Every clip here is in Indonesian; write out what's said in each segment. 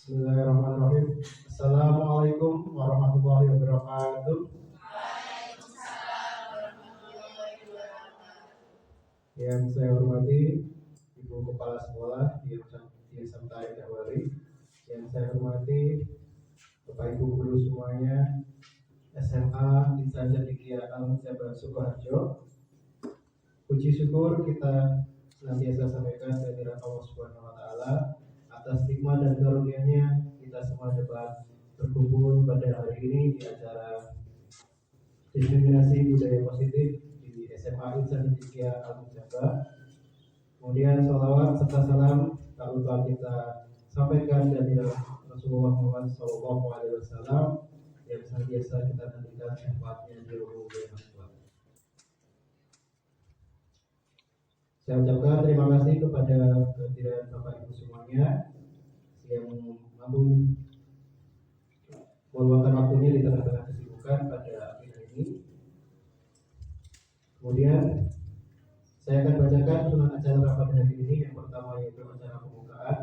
Bismillahirrahmanirrahim. Assalamualaikum warahmatullahi wabarakatuh. Yang saya hormati Ibu Kepala Sekolah Diasamta Dawari, yang saya hormati Bapak Ibu guru semuanya, SMA Insan Cendekia Al-Jabar Sukoharjo. Puji syukur kita senantiasa sampaikan kehadirat Allah Subhanahu wa taala atas nikmat dan karunia-Nya kita semua dapat berkumpul pada hari ini di acara diskriminasi budaya positif di SMA Insan Cendekia Al-Jabar. Kemudian sholawat serta salam tak lupa kita sampaikan dari Rasulullah Muhammad SAW yang senantiasa kita nantikan syafaatnya di rumah Allah. Saya ucapkan terima kasih kepada kehadiran Bapak Ibu semuanya yang mampu meluangkan waktunya di tengah-tengah kesibukan pada akhir ini. Kemudian saya akan bacakan surat acara rapat hari ini. Yang pertama yaitu acara pembukaan,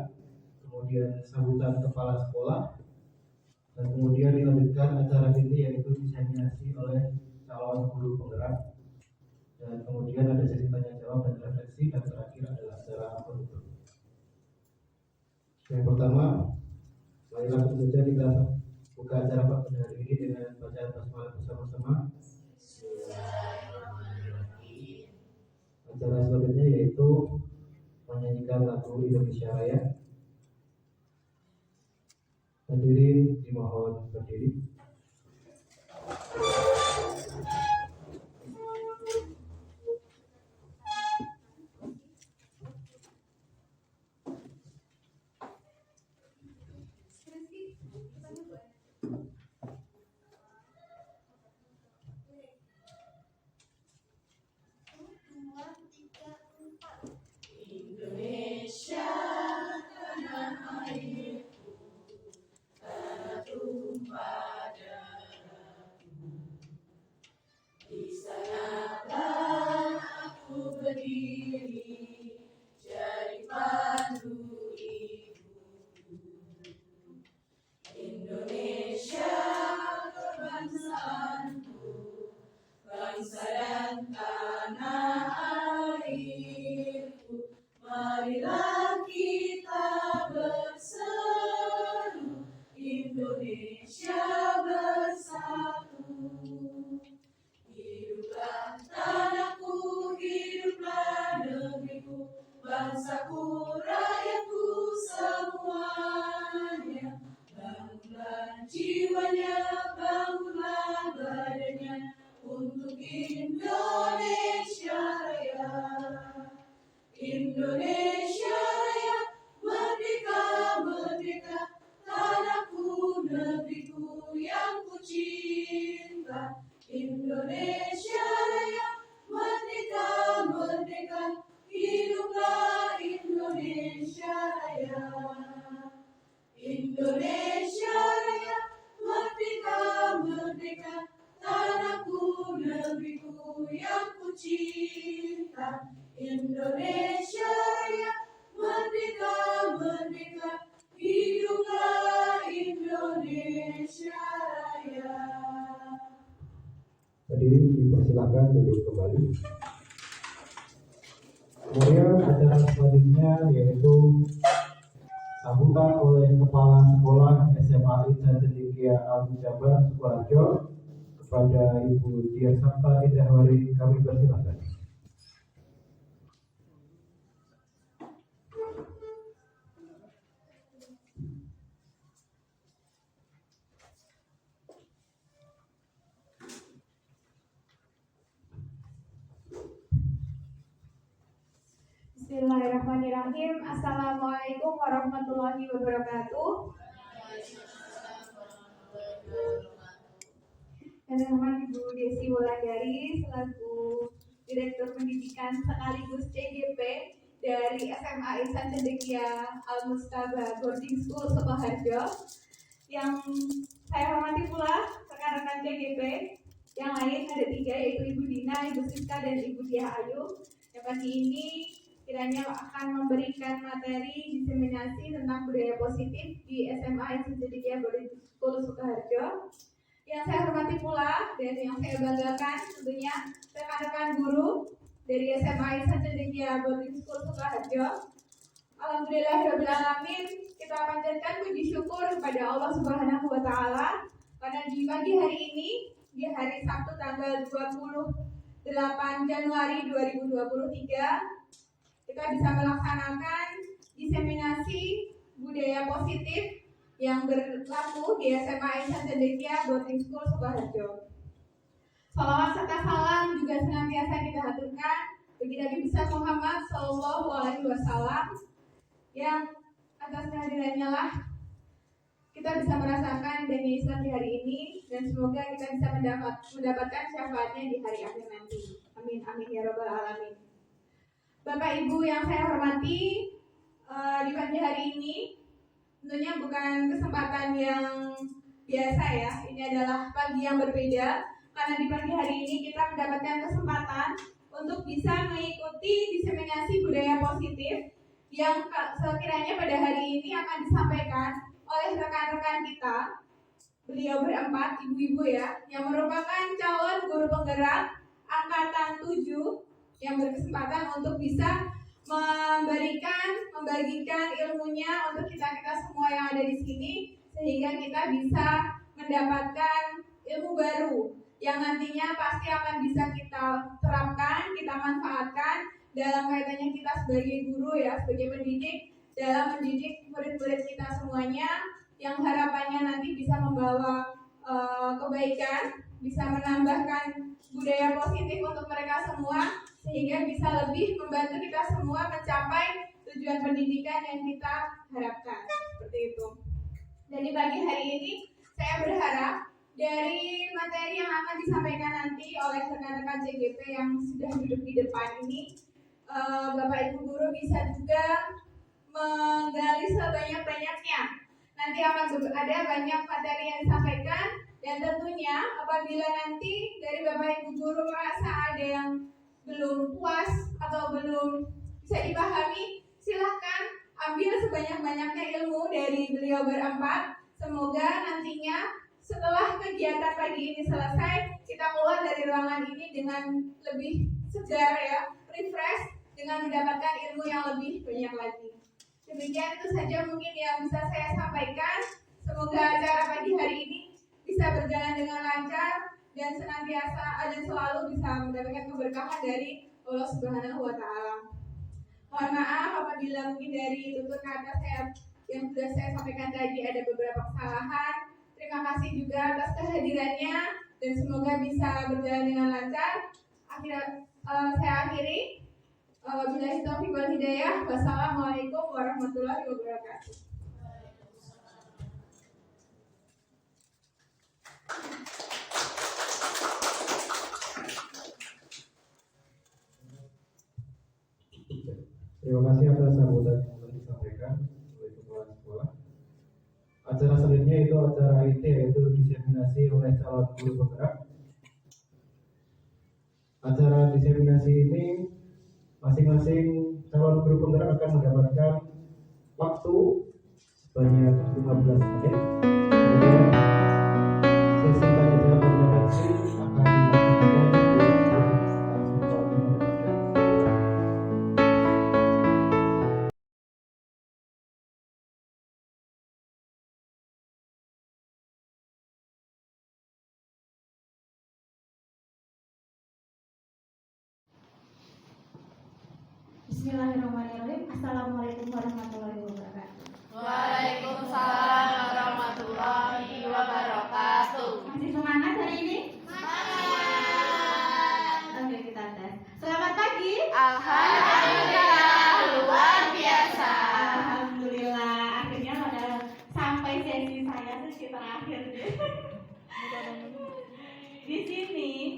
kemudian sambutan kepala sekolah, dan kemudian dilanjutkan acara inti yaitu diseminasi oleh calon guru penggerak. Dan kemudian ada sesi tanya jawab dan refleksi, dan terakhir adalah acara penutup. Yang pertama, mari langsung saja kita buka acara pada hari ini dengan bacaan basmalah bersama-sama. Acara selanjutnya yaitu menyanyikan lagu Indonesia Raya. Hadirin dimohon berdiri. Indonesia, tanah airku, tanah tumpah darahku. Di sanalah aku berdiri, jadi pandu ibuku. Indonesia, kebangsaanku, bangsa dan tanah airku. Marilah kita berseru, Indonesia bersatu. Hiduplah tanahku, hiduplah negeriku, bangsaku, rakyatku semuanya. Bangunlah jiwanya, bangunlah badannya, untuk Indonesia Raya. Indonesia Raya, merdeka, merdeka, tanahku, Indonesia Raya, merdeka, merdeka, hiduplah Indonesia Raya. Hadirin dipersilakan duduk kembali. Kemudian acara selanjutnya yaitu sambutan oleh Kepala Sekolah SMA Insan Cendekia Al-Mujabar Sukoharjo kepada Ibu Dian Sapta Indahwari, kami persilakan. Bismillahirrahmanirrahim. Assalamualaikum warahmatullahi wabarakatuh. Yang terhormat Ibu Desi Wulandari selaku Direktur Pendidikan sekaligus CGP dari SMA Insan Cendekia Al-Mustabah Boarding School Sukoharjo. Yang saya hormati pula rekan-rekan CGP yang lain, ada 3, yaitu Ibu Dina, Ibu Siska, dan Ibu Diah Ayu, yang pagi ini kiranya akan memberikan materi diseminasi tentang budaya positif di SMA Insan Cendekia Boarding School Sukoharjo. Yang saya hormati pula dan yang saya banggakan tentunya rekan-rekan guru dari SMA Insan Cendekia Boarding School Sukoharjo. Alhamdulillahirrahmanirrahim, kita panjatkan puji syukur kepada Allah Subhanahu wa Ta'ala karena di pagi hari ini, di hari Sabtu tanggal 28 Januari 2023, kita bisa melaksanakan diseminasi budaya positif yang berlaku di SMA Insan Cendekia Boarding School Sukoharjo. Salawat serta salam juga senantiasa kita haturkan bagi Nabi besar Muhammad Sallallahu Alaihi Wasallam, yang atas kehadirannya lah kita bisa merasakan adanya Islam di hari ini, dan semoga kita bisa mendapatkan syafaatnya di hari akhir nanti. Amin amin ya rabbal alamin. Bapak Ibu yang saya hormati, di pagi hari ini tentunya bukan kesempatan yang biasa ya. Ini adalah pagi yang berbeda karena di pagi hari ini kita mendapatkan kesempatan untuk bisa mengikuti diseminasi budaya positif yang sekiranya pada hari ini akan disampaikan oleh rekan-rekan kita. Beliau berempat, ibu-ibu ya, yang merupakan calon guru penggerak angkatan 7 yang berkesempatan untuk bisa membagikan ilmunya untuk kita semua yang ada di sini, sehingga kita bisa mendapatkan ilmu baru yang nantinya pasti akan bisa kita terapkan, kita manfaatkan dalam kaitannya kita sebagai guru ya, sebagai pendidik, dalam mendidik murid-murid kita semuanya, yang harapannya nanti bisa membawa kebaikan, bisa menambahkan budaya positif untuk mereka semua, sehingga bisa lebih membantu kita semua mencapai tujuan pendidikan yang kita harapkan. Seperti itu. Dan di pagi hari ini saya berharap dari materi yang akan disampaikan nanti oleh rekan-rekan CGP yang sudah duduk di depan ini, Bapak Ibu guru bisa juga menggali sebanyak-banyaknya. Nanti akan ada banyak materi yang disampaikan, dan tentunya apabila nanti dari Bapak Ibu guru merasa ada yang belum puas atau belum bisa dipahami, silahkan ambil sebanyak-banyaknya ilmu dari beliau berempat. Semoga nantinya setelah kegiatan pagi ini selesai, kita keluar dari ruangan ini dengan lebih segar ya, refresh, dengan mendapatkan ilmu yang lebih banyak lagi. Demikian itu saja mungkin yang bisa saya sampaikan. Semoga acara pagi hari ini bisa berjalan dengan lancar dan senantiasa dan selalu bisa mendapatkan keberkahan dari Allah Subhanahu wa Ta'ala. Mohon maaf apabila mungkin dari tutur kata saya yang sudah saya sampaikan tadi ada beberapa kesalahan. Terima kasih juga atas kehadirannya dan semoga bisa berjalan dengan lancar. Saya akhiri. Wabillahi taufiq wal hidayah. Wassalamualaikum warahmatullahi wabarakatuh. Terima kasih atas sambutan yang telah disampaikan oleh Kepala Sekolah. Acara selanjutnya itu acara IT, yaitu diseminasi oleh calon guru penggerak. Acara diseminasi ini Masing-masing calon guru penggerak akan mendapatkan waktu sebanyak 15 menit. Kemudian sesi tanya jawab dan refleksi akan dilakukan di setelah siswanya mendapatkan. Bismillahirrahmanirrahim. Assalamualaikum warahmatullahi wabarakatuh. Waalaikumsalam warahmatullahi wabarakatuh. Masih semangat hari ini? Semangat. Oke, kita tes. Selamat pagi. Alhamdulillah, luar biasa. Alhamdulillah, akhirnya pada sampai sesi saya sesi terakhir. Di sini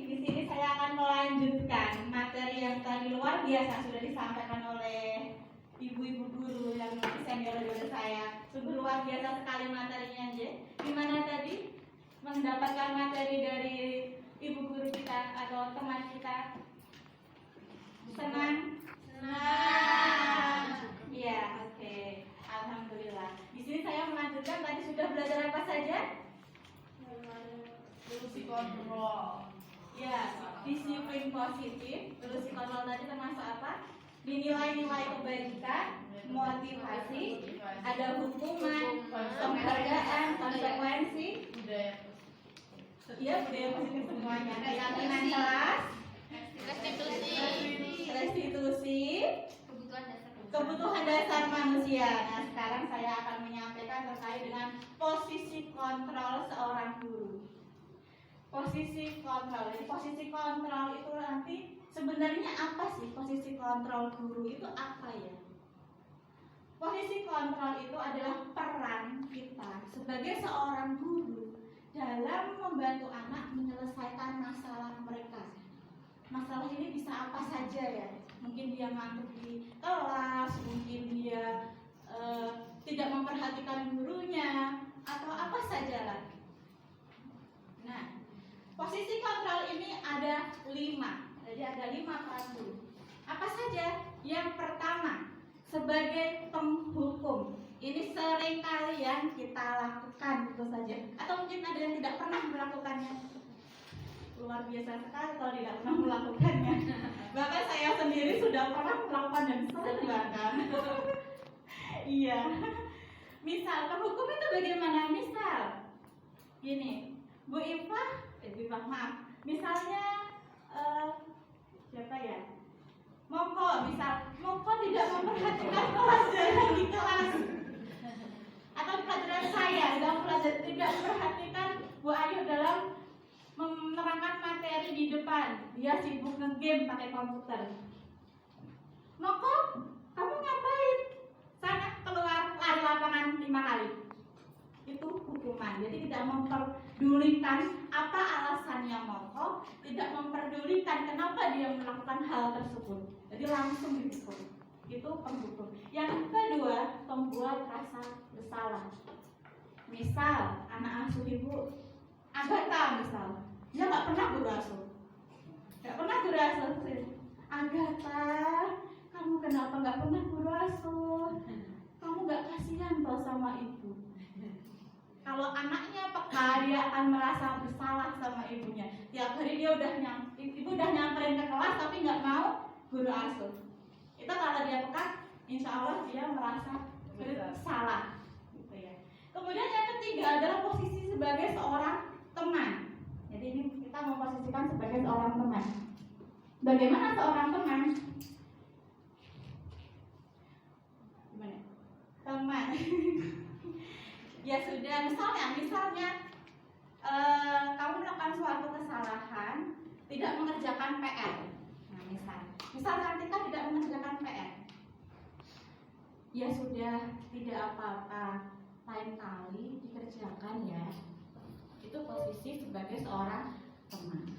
saya akan melanjutkan materi yang tadi luar biasa sudah disampaikan oleh ibu-ibu guru yang lebih senior daripada saya. Sungguh luar biasa sekali materinya, aja. Gimana tadi mendapatkan materi dari ibu guru kita atau teman kita? Senang? Senang. Iya, oke. Alhamdulillah. Di sini saya melanjutkan, tadi sudah belajar apa saja? Fungsi kontrol. Ya, disiplin positif. Terus kontrol tadi termasuk apa? Dinilai-nilai kebaikan, motivasi, ada hukuman, penghargaan, konsekuensi, Budaya. iya budaya positif semuanya. Keyakinan kelas, restitusi, kebutuhan dasar manusia. Nah, sekarang saya akan menyampaikan terkait dengan posisi kontrol seorang guru. Posisi kontrol. Jadi posisi kontrol itu nanti sebenarnya apa sih posisi kontrol guru itu apa ya? Posisi kontrol itu adalah peran kita sebagai seorang guru dalam membantu anak menyelesaikan masalah mereka. Masalah ini bisa apa saja ya? Mungkin dia ngantuk di kelas, mungkin dia tidak memperhatikan gurunya, atau apa saja lah. Nah, posisi kontrol ini ada 5. Jadi ada 5 peran guru. Apa saja? Yang pertama, sebagai penghukum. Ini sering kali yang kita lakukan itu saja. Atau mungkin ada yang tidak pernah melakukannya. Luar biasa sekali kalau tidak pernah melakukannya. Bahkan saya sendiri sudah pernah melakukan dan sering bahkan. Iya. Misal penghukum itu bagaimana? Misal gini, Bu Ifah, maaf. Misalnya siapa ya? Moko, misal Moko tidak memperhatikan pelajaran di kelas, atau pelajaran saya tidak memperhatikan Bu Ayu dalam menerangkan materi di depan. Dia sibuk nge-game pakai komputer. Moko, kamu ngapain? Sana keluar lari lapangan 5 kali. Itu hukuman. Jadi tidak memperdulikan apa alasannya Moko, tidak memperdulikan kenapa dia melakukan hal tersebut. Jadi langsung dihukum. Itu penghukum. Yang kedua, pembuat rasa bersalah. Misal anak asuh ibu Agatha, misal dia nggak pernah guru asuh, Agatha, kamu kenapa nggak pernah guru asuh? Kamu nggak kasihan toh sama ibu? Kalau anaknya peka, dia akan merasa bersalah sama ibunya. Tiap hari dia ibu udah nyamperin ke kelas tapi nggak mau guru asuh. Itu kalau dia peka, insya Allah dia merasa bersalah. Gitu ya. Kemudian yang ketiga adalah posisi sebagai seorang teman. Jadi ini kita memposisikan sebagai seorang teman. Bagaimana seorang teman? Gimana? Teman. Ya sudah, misalnya kamu melakukan suatu kesalahan, tidak mengerjakan PR. Nah, misal Kartika tidak mengerjakan PR. Ya sudah, tidak apa-apa, lain kali dikerjakan ya. Itu posisi sebagai seorang teman.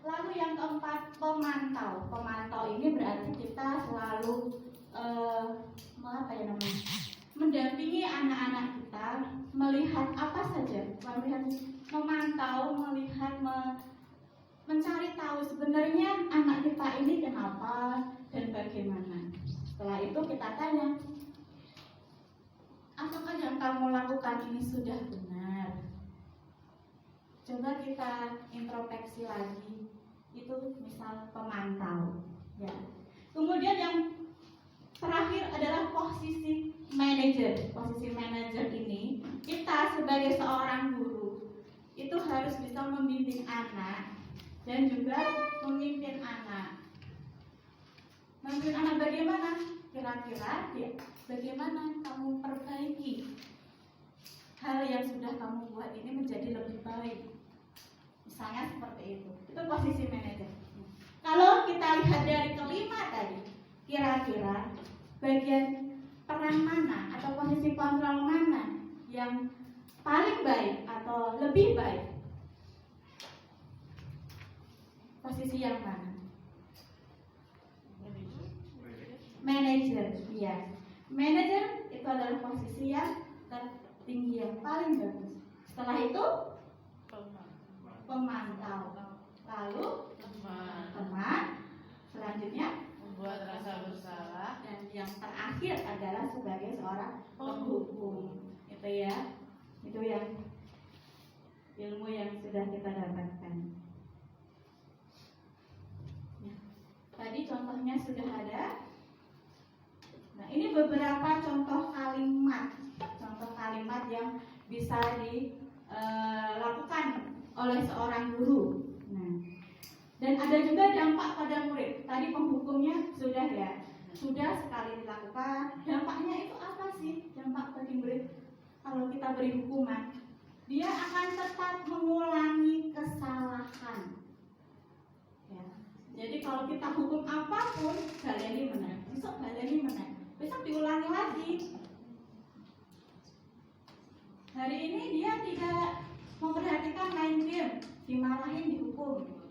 Lalu yang keempat, pemantau. Pemantau ini berarti kita selalu mendampingi anak-anak kita, melihat apa saja, memantau, melihat mencari tahu sebenarnya anak kita ini kenapa dan bagaimana. Setelah itu kita tanya, apakah yang kamu lakukan ini sudah benar? Coba kita introspeksi lagi. Itu misal pemantau, ya. Kemudian yang terakhir adalah posisi manajer. Posisi manajer ini kita sebagai seorang guru itu harus bisa membimbing anak dan juga memimpin anak. Memimpin anak bagaimana? Kira-kira ya, bagaimana kamu perbaiki hal yang sudah kamu buat ini menjadi lebih baik. Misalnya seperti itu. Itu posisi manajer. Kalau kita lihat dari kelima tadi, kira-kira bagian peran mana atau posisi kontrol mana yang paling baik atau lebih baik? Posisi yang mana? Manajer, iya. Manajer itu adalah posisi yang tertinggi, yang paling bagus. Setelah itu pemantau, lalu teman, selanjutnya Membuat rasa bersalah. dan yang terakhir adalah sebagai seorang penghukum. Itu ya, itu yang ilmu yang sudah kita dapatkan. Ya. Tadi contohnya sudah ada. Nah, ini beberapa contoh kalimat yang bisa dilakukan oleh seorang guru. Nah, dan ada juga dampak pada murid. Tadi penghukumnya sudah ya, sudah sekali dilakukan. Dampaknya itu apa sih? Dampak bagi murid kalau kita beri hukuman, dia akan tetap mengulangi kesalahan. Ya. Jadi kalau kita hukum apapun, baleni menang. Besok baleni menang. Besok diulangi lagi. Hari ini dia tidak memperhatikan main game, dimarahin, dihukum.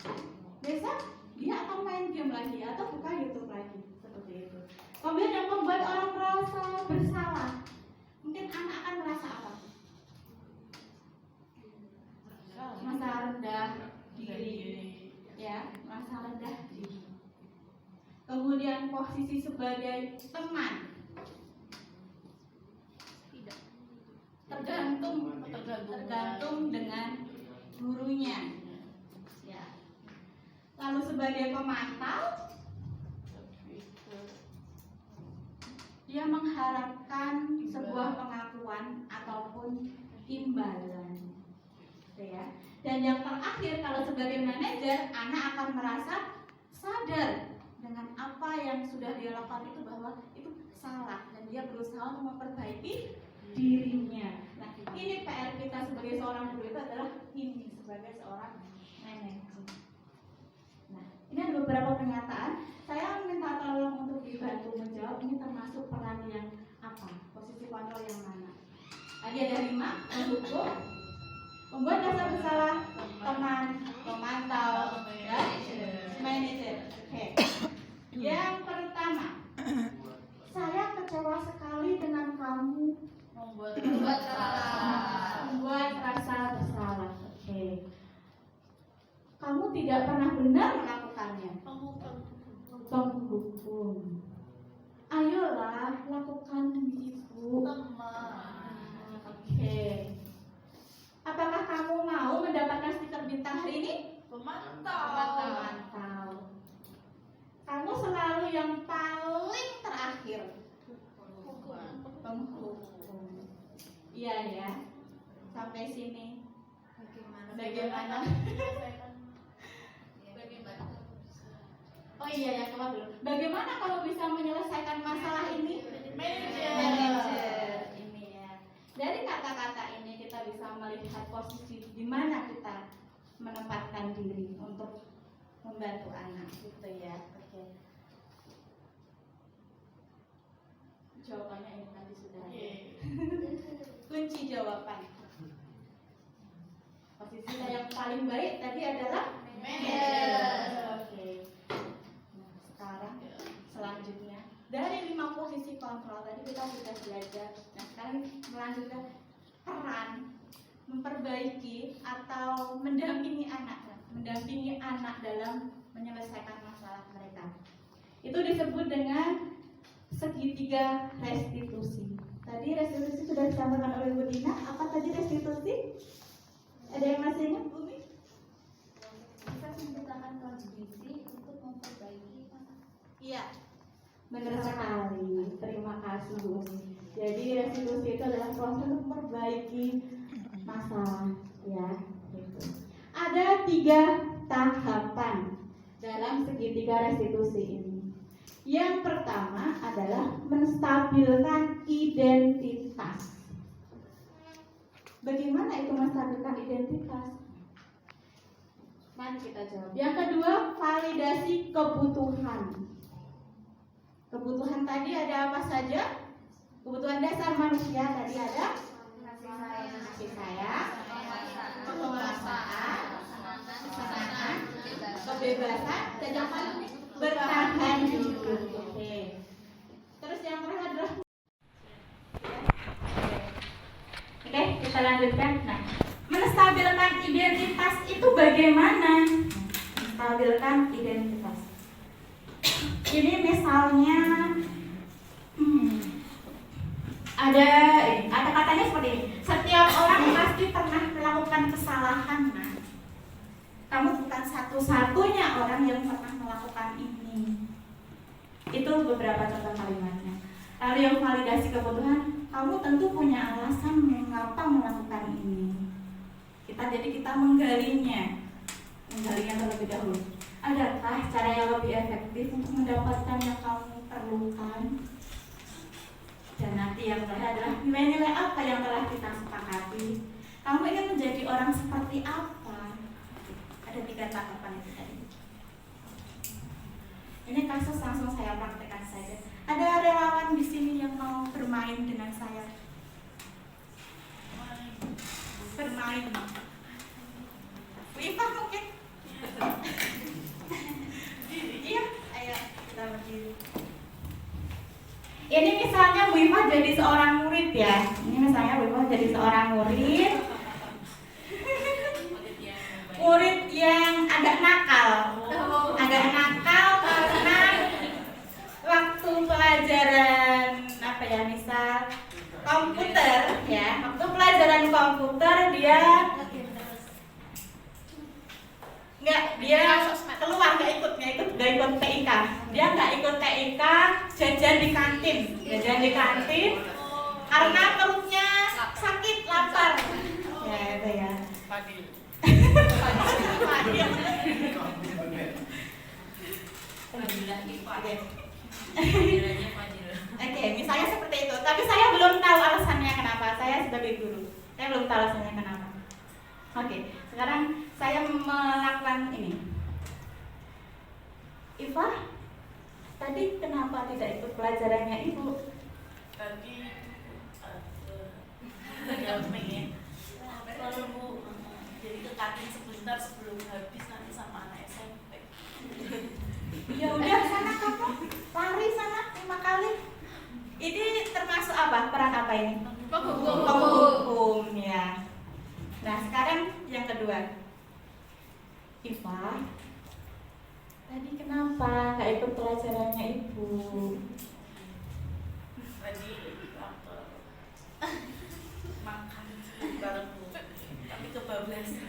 Besok dia akan main game lagi atau buka YouTube lagi, seperti itu. Kemudian yang membuat orang merasa bersalah, mungkin anak akan merasa apa? Merasa rendah diri, ya, merasa rendah diri. Kemudian posisi sebagai teman, tergantung dengan gurunya. Ya. Lalu sebagai pemantau, dia mengharapkan sebuah pengakuan ataupun imbalan. Ya. Dan yang terakhir, kalau sebagai manajer, anak akan merasa sadar dengan apa yang sudah dia lakukan itu bahwa itu salah dan dia berusaha untuk memperbaiki dirinya. Nah, ini PR kita sebagai seorang guru itu adalah ini sebagai seorang manajer. Nah, ini ada beberapa pernyataan. Saya minta tolong untuk dibantu menjawab. Ini termasuk peran yang apa? Posisi kontrol yang mana? Tadi ada 5: menghukum, membuat rasa bersalah, teman, pemantau, dan manajer. Oke. Yang pertama, saya kecewa sekali dengan kamu. Membuat rasa bersalah. Oke. Kamu tidak pernah benar melakukannya. Penghukum. Ayolah, lakukan demi ibu. Oke. Apakah kamu mau mendapatkan stiker bintang hari ini? Pemantau. Kamu selalu yang paling terakhir. Penghukum. Iya ya. Sampai sini. Bagaimana? Oh iya ya, coba dulu. Bagaimana kalau bisa menyelesaikan masalah ini? Manajer. Ini ya. Dari kata-kata ini kita bisa melihat posisi di mana kita menempatkan diri untuk membantu anak, gitu ya. Oke. Jawabannya ini tadi sudah ada. Kunci jawaban. Posisinya yang paling baik tadi adalah manajer. Oke. Nah, sekarang selanjutnya dari 5 posisi kontrol tadi kita sudah belajar. Nah, sekarang melanjutkan peran memperbaiki atau mendampingi anak. mendampingi anak dalam menyelesaikan masalah mereka. Itu disebut dengan segitiga restitusi. Tadi restitusi sudah disampaikan oleh Bu Dina. Apa tadi restitusi? Ada yang masih ingat, Bumi? Bisa menciptakan kondisi untuk memperbaiki masalah. Iya, benar sekali. Terima kasih, Bumi. Jadi restitusi itu adalah proses untuk memperbaiki masalah, ya. Gitu. Ada 3 tahapan dalam segitiga restitusi ini. Yang pertama adalah menstabilkan identitas. Bagaimana itu menstabilkan identitas? Mari kita jawab. Yang kedua, validasi kebutuhan. Kebutuhan tadi ada apa saja? Kebutuhan dasar manusia tadi ada kasih sayang, penguasaan, kesenangan, kebebasan, dan yang paling penting bertahan hidup. Oke. Terus yang terakhir adalah Oke, kita lanjutkan. Nah, menstabilkan identitas itu bagaimana? Menstabilkan identitas. Ini misalnya ada katanya seperti ini. Setiap orang pasti pernah melakukan kesalahan. Nah, kamu bukan satu-satunya orang yang pernah melakukan ini. Itu beberapa contoh kalimatnya. Lalu yang validasi kebutuhan, kamu tentu punya alasan mengapa melakukan ini. Jadi kita menggalinya terlebih dahulu. Adakah cara yang lebih efektif untuk mendapatkan yang kamu perlukan? Dan nanti yang terakhir adalah nilai-nilai apa yang telah kita sepakati. Kamu ingin menjadi orang seperti apa? Ada 3 tahapan itu tadi. Ini kasus langsung saya praktekkan saja. Ada relawan di sini yang mau bermain dengan saya. Bermain. Bu Ifah mungkin? Iya, ayo kita berdiri. Ini misalnya Bu Ifah jadi seorang murid ya. Ini misalnya Bu Ifah jadi seorang murid. Murid yang agak nakal. Agak nakal karena waktu pelajaran apa ya, misal komputer ya. Waktu pelajaran komputer dia keluar nggak ikut TIK. Dia nggak ikut TIK, jajan di kantin karena perutnya sakit, lapar. Ya itu ya. Fadil. Oke, misalnya seperti itu. Tapi saya belum tahu alasannya kenapa. Saya sebagai guru, saya belum tahu alasannya kenapa. Oke, sekarang saya melakukan ini. Iva, tadi kenapa tidak ikut pelajarannya Ibu? Tadi ada pengen lalu Bu jadi ke kantin sebentar sebelum habis nanti sama anak SMP. Ya udah sana kamu lari sana 5 kali. Ini termasuk apa? Peran apa ini? Penghukum ya. Nah sekarang yang kedua, Iva, tadi kenapa nggak ikut pelajarannya Ibu? Tadi lapar makan bareng Bu, tapi kebablasan.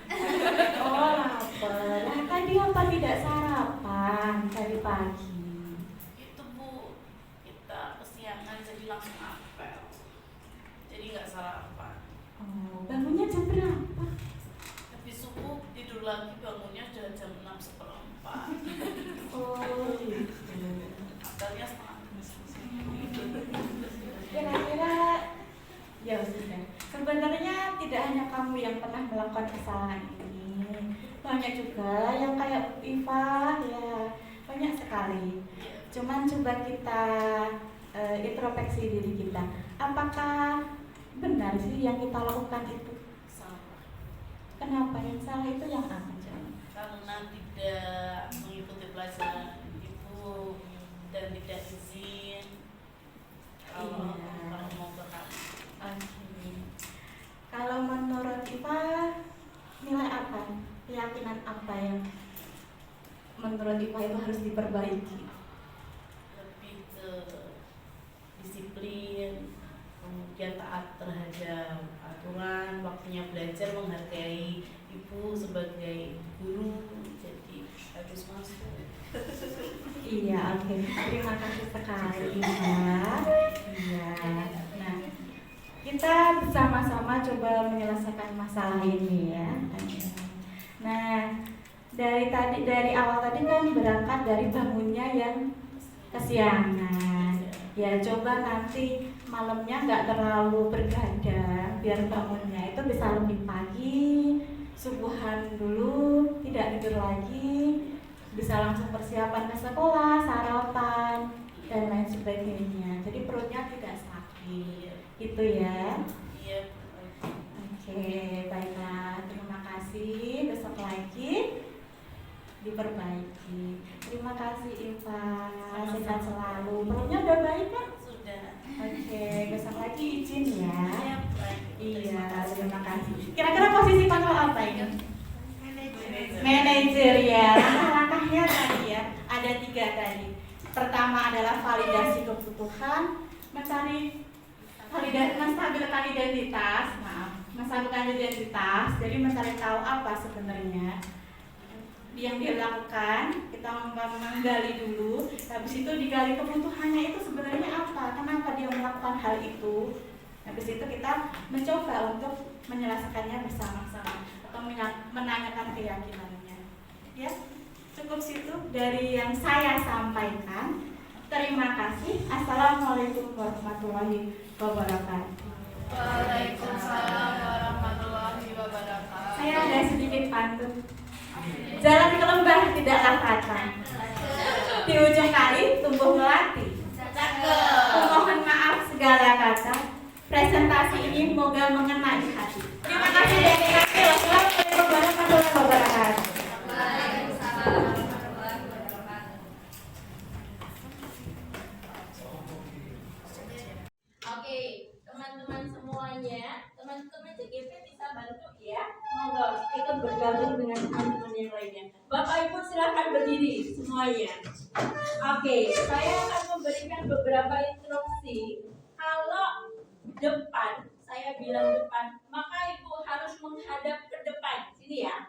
Oh lapar. Nah, tadi apa tidak sarapan tadi pagi? Itu Bu, kita kesiangan jadi langsung apel, jadi nggak sarapan. Oh, bangunnya jam berapa? Habis subuh tidur lagi, bangunnya udah jam 6:15. Oh gitu. Apelnya setengah 12. Kira-kira ya sudah. Sebenarnya tidak hanya kamu yang pernah melakukan kesalahan ini, banyak juga yang kayak Iva ya, banyak sekali. Cuman coba kita introspeksi diri kita. Apakah benar sih yang kita lakukan itu? Salah. Kenapa yang salah itu yang apa? Karena tidak mengikuti pelajaran Ibu dan tidak izin kalau mau berkata. Oke. Kalau menurut Iva nilai apa? Keyakinan kekurangan apa yang menurut Ipa itu harus diperbaiki? Lebih ke disiplin, kemudian taat terhadap aturan, waktunya belajar, menghargai ibu sebagai guru, jadi harus masuk. Iya, oke. Terima kasih sekali, Ipa. Iya. Nah, kita bersama-sama coba menyelesaikan masalah ini ya. Nah, dari awal tadi kan berangkat dari bangunnya yang kesiangan. Ya, coba nanti malamnya nggak terlalu bergadang, biar bangunnya itu bisa lebih pagi, subuhan dulu, tidak tidur lagi, bisa langsung persiapan ke sekolah, sarapan, dan lain sebagainya. Jadi perutnya tidak sakit, gitu ya. Iya. Oke, baiklah. Terima kasih. Besok lagi diperbaiki. Terima kasih, Ipa. Sehat selalu. Perutnya udah baik kan? Sudah. Oke, besok lagi izin ya. Iya, baik. Iya, terima kasih. Kira-kira posisi Pak apa ini? Manajer ya. Langkah-langkahnya tadi ya, ada 3 tadi. Pertama adalah validasi kebutuhan, menstabilkan identitas, menstabilkan identitas. Jadi mencari tahu apa sebenarnya yang dia lakukan, kita menggali dulu. Habis itu digali kebutuhannya itu sebenarnya apa, kenapa dia melakukan hal itu. Habis itu kita mencoba untuk menyelesaikannya bersama-sama atau menanyakan keyakinannya. Ya, cukup situ dari yang saya sampaikan. Terima kasih. Assalamualaikum warahmatullahi wabarakatuh. Waalaikumsalam warahmatullahi wabarakatuh. Saya ada sedikit pantun. Jalan ke lembah tidaklah kata, di ujung kali tumbuh melati. Mohon maaf segala kata, presentasi ini moga mengena di hati. Terima kasih dari kami. Wassalamualaikum warahmatullahi wabarakatuh. Waalaikumsalam warahmatullahi wabarakatuh. Oke, teman-teman semuanya, teman-teman CGP bisa bantu ya. Monggo ikut bergabung dengan teman-teman yang lainnya. Bapak Ibu silakan berdiri semuanya. Oke, saya akan memberikan beberapa instruksi. Kalau depan, saya bilang depan, maka Ibu harus menghadap ke depan. Sini ya.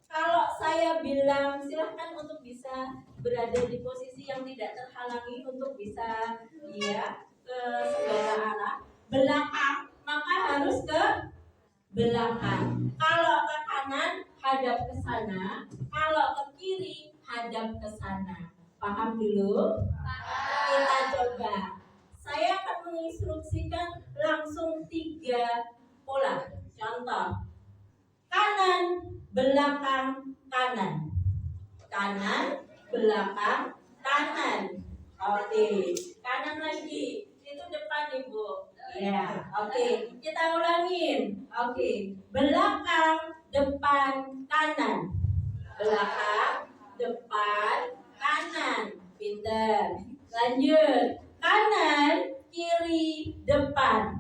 Kalau saya bilang silahkan untuk bisa berada di posisi yang tidak terhalangi untuk bisa ya ke segala arah. Belakang maka harus ke belakang. Kalau ke kanan hadap ke sana, kalau ke kiri hadap ke sana. Paham dulu? Kita coba. Saya akan menginstruksikan langsung 3 pola. Contoh. Kanan, belakang, kanan. Kanan, belakang, kanan. Oke. Kanan lagi. Itu depan Ibu. Ya, oke. Kita ulangin. Oke. Belakang, depan, kanan. Belakang, depan, kanan. Pinter. Lanjut. Kanan, kiri, depan.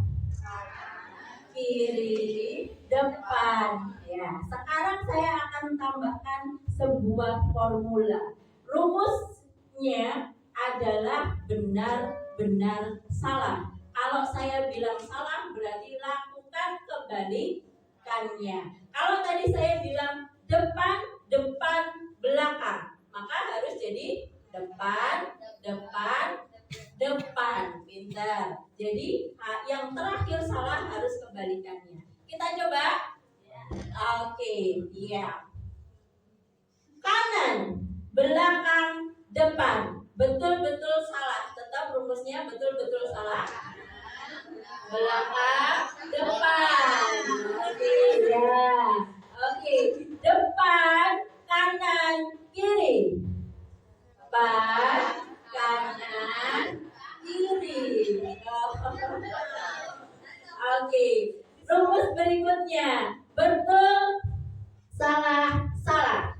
Kiri, depan. Ya, sekarang saya akan tambahkan sebuah formula. Rumusnya adalah benar-benar salah. Kalau saya bilang salah berarti lakukan kebalikannya. Kalau tadi saya bilang depan, belakang, maka harus jadi depan, pintar. Jadi yang terakhir salah harus kebalikannya. Kita coba. Oke, iya. Kanan, belakang, depan. Betul-betul salah. Tetap rumusnya betul-betul salah. Belakang, depan. Oke, ya. Oke, depan, kanan, kiri. Depan, kanan, kiri. Oke, rumus berikutnya. Betul, salah, salah.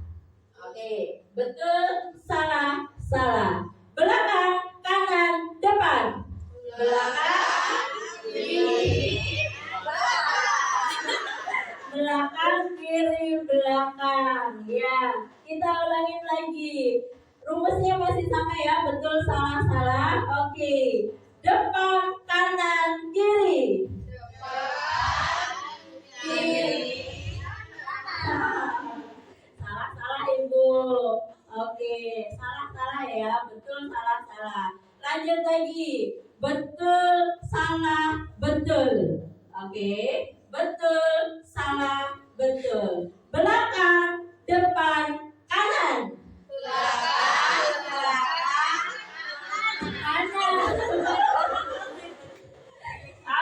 Oke, betul, salah, salah. Belakang, kanan, depan. Belakang, kiri. Belakang, kiri belakang. Ya, kita ulangin lagi. Rumusnya masih sama ya, betul salah salah. Oke. Depan, kanan, kiri. Kiri. Salah salah Ibu. Oke, salah salah ya, betul salah salah. Lanjut lagi. Betul salah betul. Oke, betul salah betul. Belakang, depan, kanan. Kanan.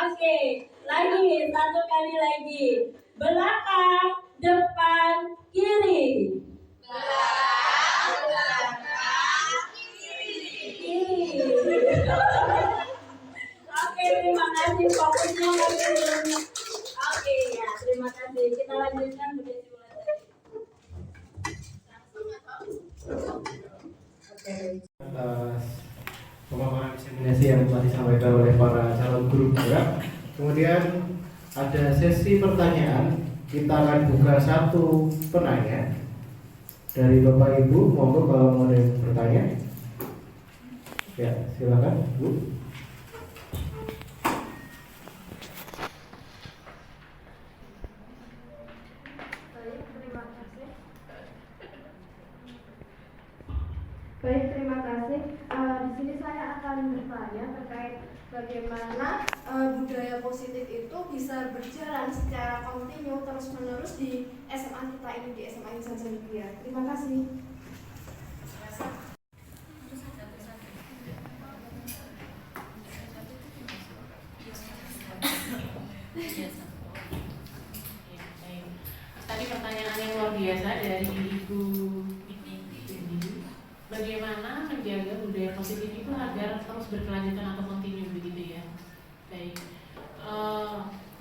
Oke, lagi satu kali lagi. Belakang, depan, kiri. Kiri. Oke, terima kasih fokusnya lagi. Oke ya, terima kasih. Kita lanjutkan budaya simulasi. Oke. Atas pemaparan diseminasi yang telah disampaikan oleh para calon guru juga. Kemudian ada sesi pertanyaan. Kita akan buka satu penanya dari Bapak Ibu. Monggo kalau mau ada yang bertanya. Ya, silakan Bu. Baik, terima kasih. Di sini saya akan bertanya terkait bagaimana budaya positif itu bisa berjalan secara kontinu terus-menerus di SMA kita ini, di SMA Insan Cendekia. Terima kasih. Tadi pertanyaan yang luar biasa dari Ibu ini. Bagaimana menjaga budaya positif itu agar terus berkelanjutan atau kontinu begitu ya? Baik.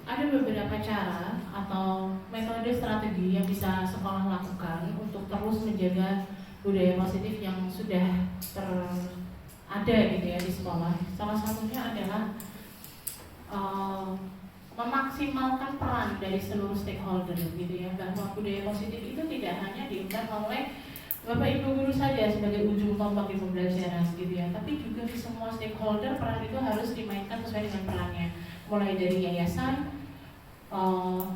Ada beberapa cara atau metode strategi yang bisa sekolah lakukan untuk terus menjaga budaya positif yang sudah ada gitu ya di sekolah. Salah satunya adalah memaksimalkan peran dari seluruh stakeholder gitu ya, bahwa budaya positif itu tidak hanya diundang oleh Bapak Ibu guru saja sebagai ujung tombak di pembelajaran gitu ya, tapi juga di semua stakeholder peran itu harus dimainkan sesuai dengan perannya, mulai dari yayasan,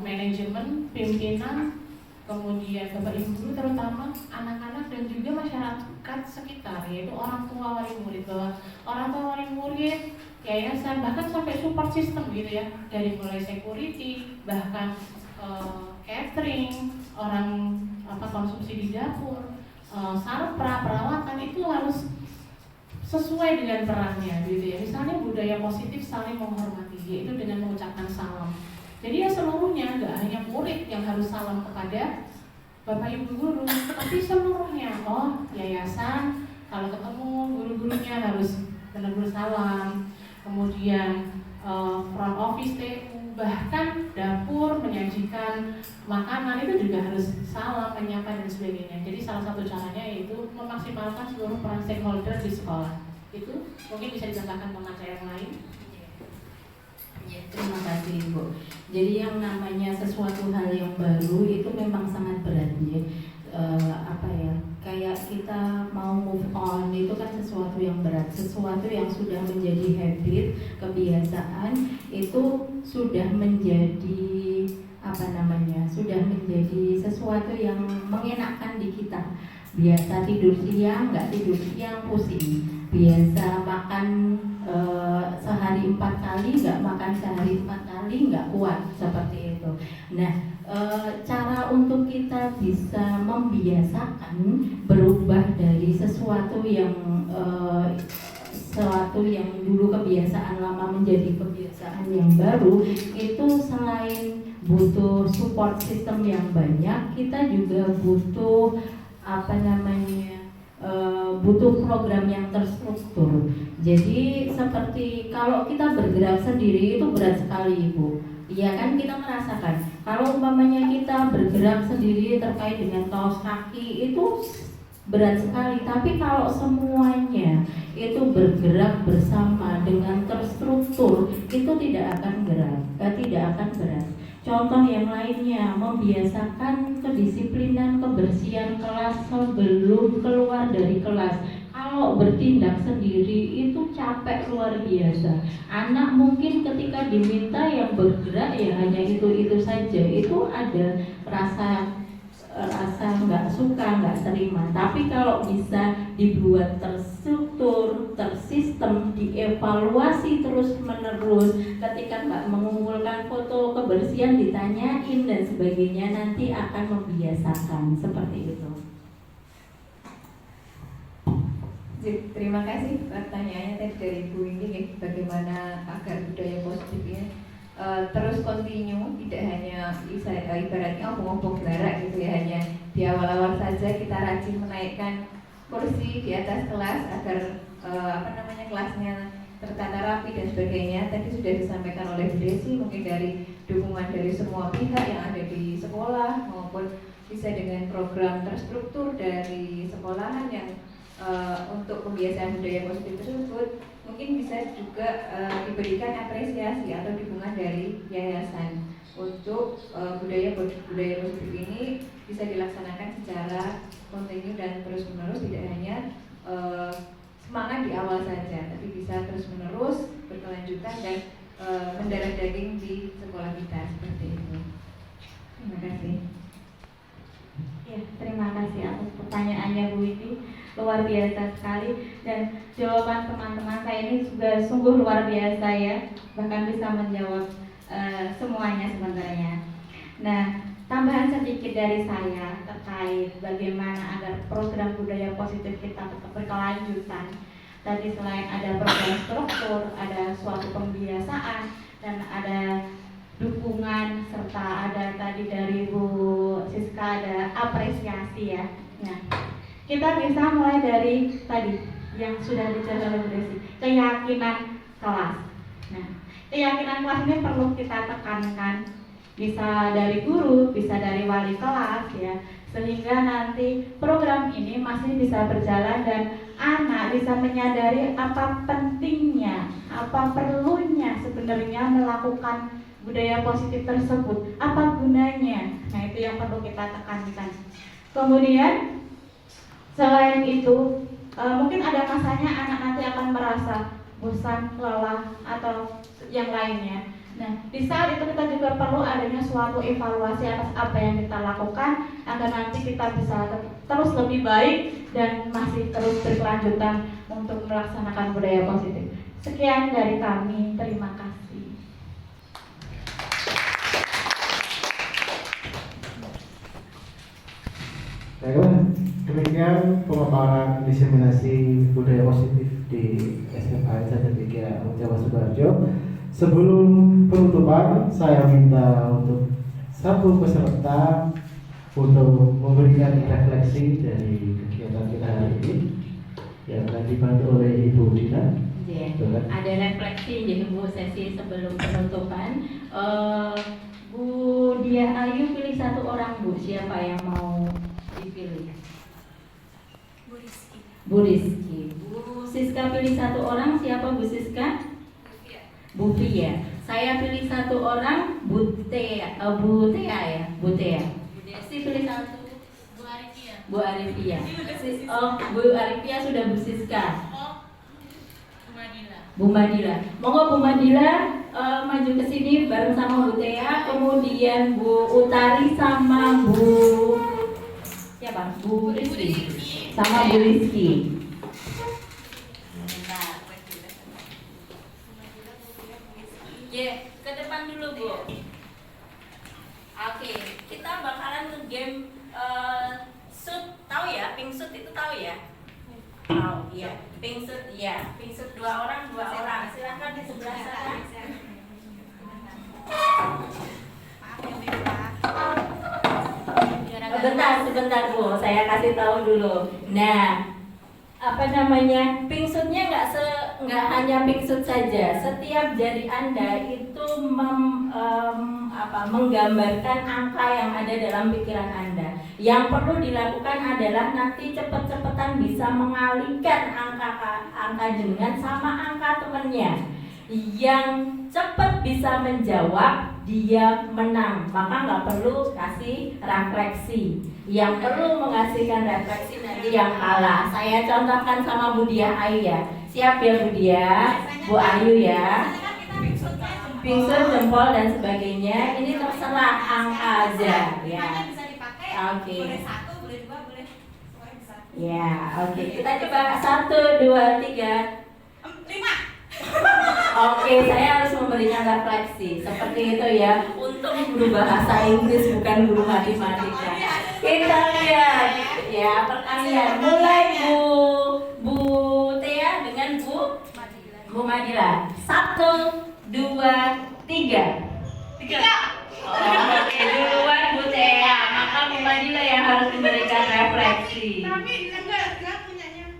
manajemen, pimpinan, kemudian Bapak Ibu guru, terutama anak-anak dan juga masyarakat sekitar, yaitu orang tua wali murid, bahwa orang tua wali murid, yayasan, bahkan sampai support system gitu ya, dari mulai security, bahkan catering, orang konsumsi di dapur, sarpra, perawatan itu harus sesuai dengan perannya gitu ya. Misalnya budaya positif saling menghormati, yaitu dengan mengucapkan salam. Jadi ya seluruhnya, nggak hanya murid yang harus salam kepada Bapak Ibu guru, tapi seluruhnya. Yayasan kalau ketemu guru-gurunya harus menegur salam. Kemudian front office TU, bahkan dapur menyajikan makanan itu juga harus salam, menyapa dan sebagainya. Jadi salah satu caranya yaitu memaksimalkan seluruh peran stakeholder di sekolah. Itu mungkin bisa ditambahkan pemaca yang lain. Ya, terima kasih Ibu. Jadi yang namanya sesuatu hal yang baru itu memang sangat berat ya. Kayak kita mau move on itu kan sesuatu yang berat, sesuatu yang sudah menjadi habit, kebiasaan itu sudah menjadi sudah menjadi sesuatu yang mengenakkan di kita. Biasa tidur siang, nggak tidur siang pusing. Biasa makan sehari 4 kali, nggak makan sehari 4 kali, nggak kuat seperti itu. Nah, cara untuk kita bisa membiasakan berubah dari sesuatu yang dulu kebiasaan lama menjadi kebiasaan yang baru, itu selain butuh support system yang banyak, kita juga butuh butuh program yang terstruktur. Jadi seperti kalau kita bergerak sendiri itu berat sekali Ibu. Iya kan, kita merasakan kalau umpamanya kita bergerak sendiri terkait dengan kaos kaki itu berat sekali. Tapi kalau semuanya itu bergerak bersama dengan terstruktur, itu tidak akan berat. Contoh yang lainnya, membiasakan kedisiplinan kebersihan kelas sebelum keluar dari kelas. Kalau bertindak sendiri itu capek luar biasa. Anak mungkin ketika diminta yang bergerak ya hanya itu saja. Itu ada rasa nggak suka, nggak terima. Tapi kalau bisa dibuat terstruktur, tersistem, dievaluasi terus menerus, ketika nggak mengumpulkan foto kebersihan ditanyain dan sebagainya, nanti akan membiasakan seperti itu. Terima kasih pertanyaannya tadi dari Bu ini, bagaimana agar budaya positif ini terus kontinu, tidak hanya ibaratnya obong-obong gelara gitu ya, hanya di awal-awal saja kita rajin menaikkan kursi di atas kelas agar kelasnya tertata rapi dan sebagainya. Tadi sudah disampaikan oleh Bu Desi, mungkin dari dukungan dari semua pihak yang ada di sekolah maupun bisa dengan program terstruktur dari sekolahan yang untuk pembiasaan budaya positif tersebut. Mungkin bisa juga diberikan apresiasi atau dukungan dari yayasan untuk budaya positif ini bisa dilaksanakan secara kontinu dan terus menerus, tidak hanya semangat di awal saja, tapi bisa terus menerus berkelanjutan dan mendarah daging di sekolah kita seperti itu. Terima kasih. Ya, terima kasih atas pertanyaannya Bu Widi, luar biasa sekali, dan jawaban teman-teman saya ini juga sungguh luar biasa ya, bahkan bisa menjawab semuanya sebenarnya. Nah, tambahan sedikit dari saya terkait bagaimana agar program budaya positif kita tetap berkelanjutan. Tadi selain ada program struktur, ada suatu pembiasaan, dan ada dukungan, serta ada tadi dari Bu Siska ada apresiasi ya. Nah, kita bisa mulai dari tadi yang sudah dijelaskan oleh Bu Desi, keyakinan kelas. Nah, keyakinan kelas ini perlu kita tekankan, bisa dari guru, bisa dari wali kelas ya, sehingga nanti program ini masih bisa berjalan dan anak bisa menyadari apa pentingnya, apa perlunya sebenarnya melakukan budaya positif tersebut, apa gunanya. Nah, itu yang perlu kita tekankan. Kemudian selain itu mungkin ada masanya anak nanti akan merasa bosan, lelah, atau yang lainnya. Nah, di saat itu kita juga perlu adanya suatu evaluasi atas apa yang kita lakukan agar nanti kita bisa terus lebih baik dan masih terus berkelanjutan untuk melaksanakan budaya positif. Sekian dari kami, terima kasih. Baiklah, demikian pemaparan diseminasi budaya positif di SMA Jati 3 Jawa Sidoarjo. Sebelum penutupan, saya minta untuk satu peserta untuk memberikan refleksi dari kegiatan kita hari ini yang akan dibantu oleh Ibu Dina. Ada refleksi jadi Bu sesi sebelum penutupan. Bu Dia Ayu pilih satu orang Bu, siapa yang mau dipilih? Bu Rizky. Bu Siska pilih satu orang, siapa Bu Siska? Bu Fia. Saya pilih satu orang, Bu Tea ya, Bu Tea. Bu Desi pilih satu, Bu Arifia. Bu Arifia. Bu Arifia sudah Bu Siska. Bu Madila. Monggo Bu Madila maju ke sini bareng sama Bu Tea, kemudian Bu Utari sama Bu siapa? Bu Rizky. Sama Bu Rizky. Ke depan dulu Bu. Oke, kita bakalan nge-game shoot, tahu ya? Pink shoot itu tahu ya? Tahu, iya. Pink shoot, iya. Pink shoot dua orang. Silakan di sebelah sana. Sebentar Bu, saya kasih tahu dulu. Nah, pink shootnya nggak hanya pink shoot saja. Setiap jari Anda itu menggambarkan angka yang ada dalam pikiran Anda. Yang perlu dilakukan adalah nanti cepet-cepetan bisa mengalihkan angka jenengan sama angka temennya. Yang cepat bisa menjawab dia menang, maka nggak perlu kasih refleksi. Yang perlu mengasihkan refleksi nanti yang kalah. Saya contohkan sama Bu Diah Ayu ya. Siap ya Bu Diah, Bu Ayu ya. Pingsut, jempol dan sebagainya. Ini terserah angka aja ya. Oke. Ya, oke. Kita coba 1, 2, 3, 5. Oke, saya harus memberikan refleksi seperti itu ya. Untuk guru bahasa Inggris bukan guru matematika. Kita lihat ya perkalian. Mulai Bu Tia dengan Bu Madila. 1, 2, 3. Oke, duluan Bu Tia. Maka Bu Madila yang harus memberikan refleksi. Tapi enggak punyanya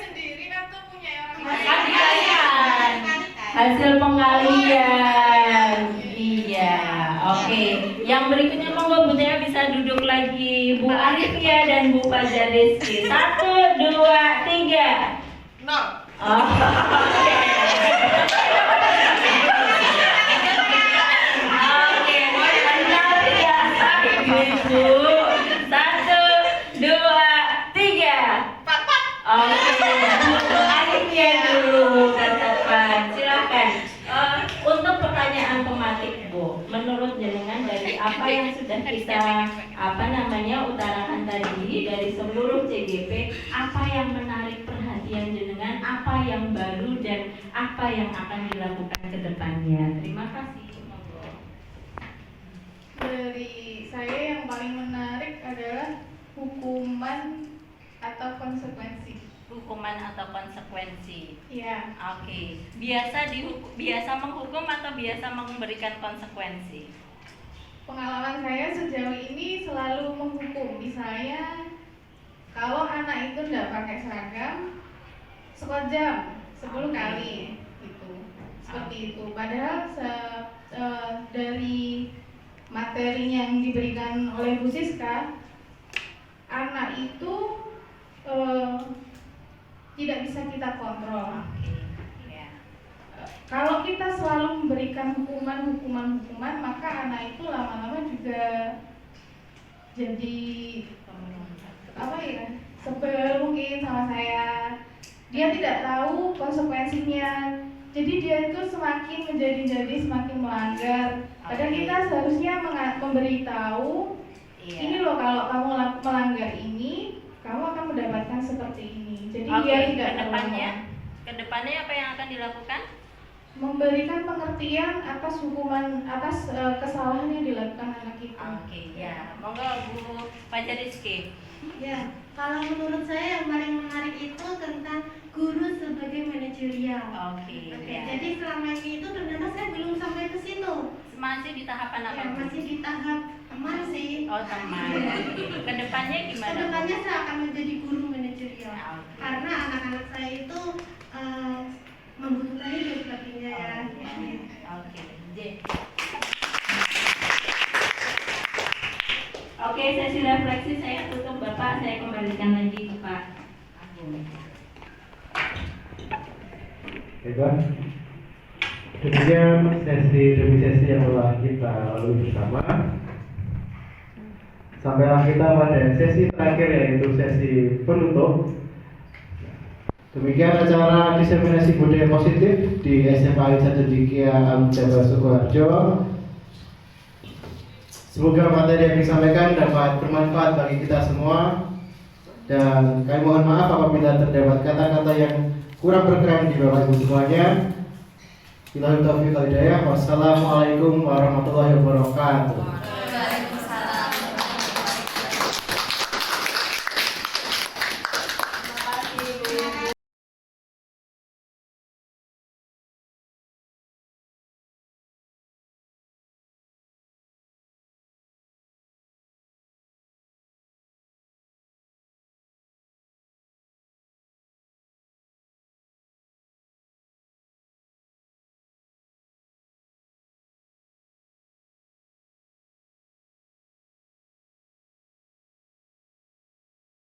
sendiri atau punya orang lain? Kalian hasil pengalian. Iya, oke. Yang berikutnya monggo Bu Tia bisa duduk lagi. Bu Arifia dan Bu Fajar Rizky. 1, 2, 3. Oke. Bu. 1, 2, 3. Oke, akhirnya dulu catatan. Silakan. Untuk pertanyaan tematik Bu, menurut jenengan dari apa yang sudah kita utarakan tadi dari seluruh CGP, apa yang menarik perhatian jenengan, apa yang baru dan apa yang akan dilakukan ke depannya? Terima kasih. Dari saya yang paling menarik adalah hukuman atau konsekuensi. Hukuman atau konsekuensi. Iya. Oke. Biasa menghukum atau biasa memberikan konsekuensi? Pengalaman saya sejauh ini selalu menghukum. Misalnya kalau anak itu tidak pakai seragam, sekojam 10 kali gitu. Seperti itu. Padahal dari materi yang diberikan oleh Bu Siska, anak itu tidak bisa kita kontrol. Kalau kita selalu memberikan hukuman, maka anak itu lama-lama juga jadi sebel mungkin sama saya. Dia tidak tahu konsekuensinya. Jadi dia itu semakin menjadi semakin melanggar. Padahal kita seharusnya memberitahu, ini loh kalau kamu melanggar ini, kamu akan mendapatkan seperti ini. Jadi dia tidak kedepannya apa yang akan dilakukan? Memberikan pengertian atas hukuman atas kesalahan yang dilakukan anak kita. Oke, ya. Monggo Bu Fajar Rizky. Ya, kalau menurut saya yang paling menarik itu tentang guru sebagai manajerial. Oke. Ya. Jadi selama ini itu ternyata saya belum sampai ke situ. Masih di tahapan apa? Ya, masih di tahap teman sih. Oh, teman. Kedepannya gimana? Kedepannya saya akan menjadi guru manajerial. Oke. Karena anak-anak saya itu membutuhkan dan sebagainya ya. Oke. Oke, sesi refleksi saya tutup Bapak, saya kembalikan lagi ke Pak Agung. Baik, demikian sesi demi sesi yang telah kita lalui bersama. Sampailah kita pada sesi terakhir yaitu sesi penutup. Demikian acara diseminasi budaya positif di SMA 1 Dikia Amjaba Sukoharjo. Semoga materi yang disampaikan dapat bermanfaat bagi kita semua. Dan kami mohon maaf apabila terdapat kata-kata yang kurang berkenan di Bapak Ibu semuanya. Wassalamualaikum warahmatullahi wabarakatuh.